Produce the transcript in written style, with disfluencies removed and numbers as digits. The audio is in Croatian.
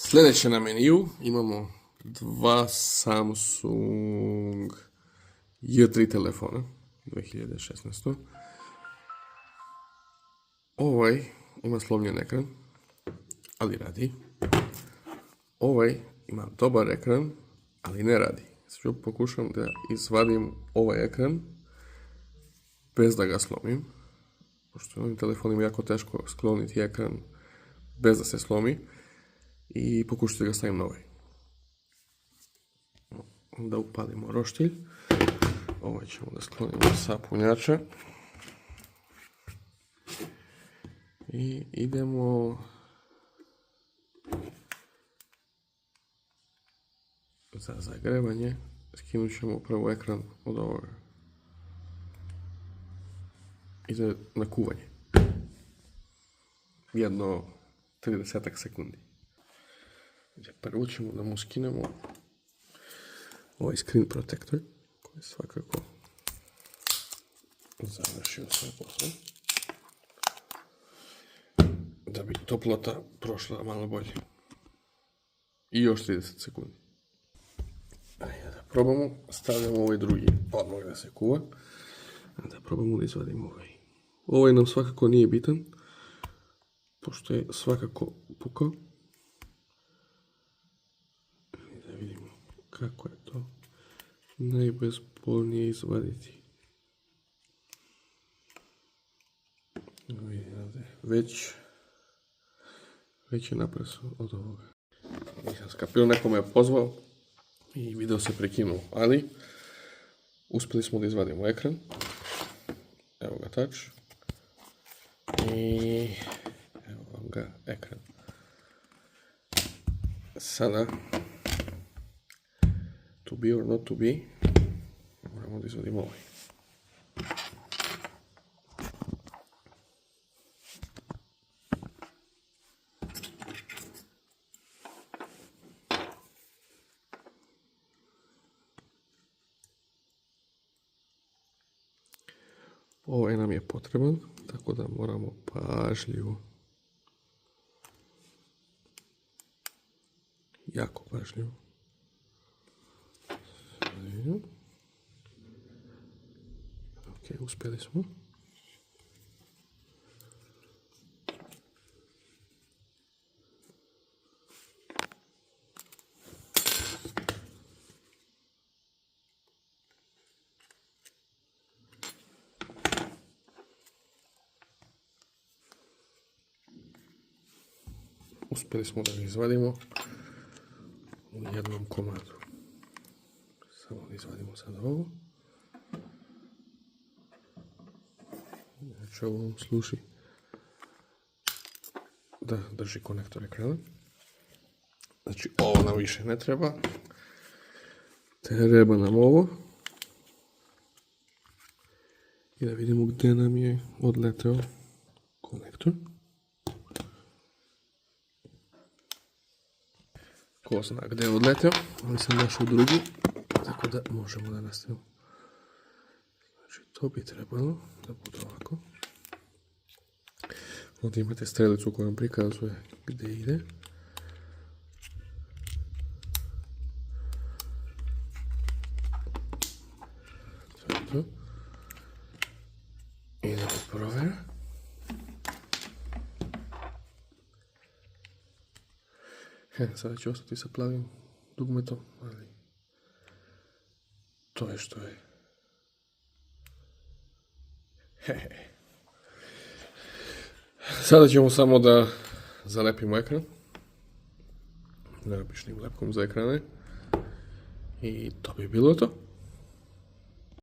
Sljedeće na meniju imamo dva Samsung J3 telefona 2016. Ovaj ima slomljen ekran, ali radi. Ovaj ima dobar ekran, ali ne radi. Sad pokušam da izvadim ovaj ekran bez da ga slomim. Pošto je ovim telefonima jako teško skloniti ekran bez da se slomi. I pokušajte ga stavim na ovaj. Onda upalimo roštilj. Ovaj ćemo da sklonimo sa punjača. I idemo za zagrevanje. Skinut ćemo prvo ekran od ovoga. Ide na kuvanje. Jedno 30 sekundi. Prvo ćemo da mu skinemo ovaj screen protector koji je svakako završio sve posle. Da bi toplota prošla malo bolje. I još 30 sekundi. Ajde da probamo. Stavljamo ovaj drugi odmah da se kuva. Da probamo da izvadimo ovaj. Ovaj nam svakako nije bitan, pošto je svakako pukao. Da vidimo kako je to najbezbolnije izvaditi. Već je napreso od ovoga. Nisam skapio, neko me je pozvao i video se prekinuo, ali uspjeli smo da izvadimo ekran. Evo ga touch. I evo vam ga ekran. Sada, to be or not to be, moramo da izvadimo ovaj. Ovaj nam je potreban, tako da moramo pažljivo, jako pažljivo. Ok, uspjeli smo. Uspjeli smo da ga izvadimo u jednom komadu. Samo da izvadimo sad ovo. Znači ovo vam služi da drži konektor ekrana. Znači ovo nam više ne treba. Treba nam ovo. I da vidimo gdje nam je odleteo konektor. Ko zna gdje je odleteo, ali sam našao drugi, tako da možemo da nastavimo. Znači, to bi trebalo da bude ovako. Ovdje imate strelicu koja vam prikazuje gdje ide. Sve to. Idemo provjera. Sada ću ostati sa plavim dugmetom, ali to je što je. Sada ćemo samo da zalepimo ekran. Naobičnim lepkom za ekrane. I to bi bilo to.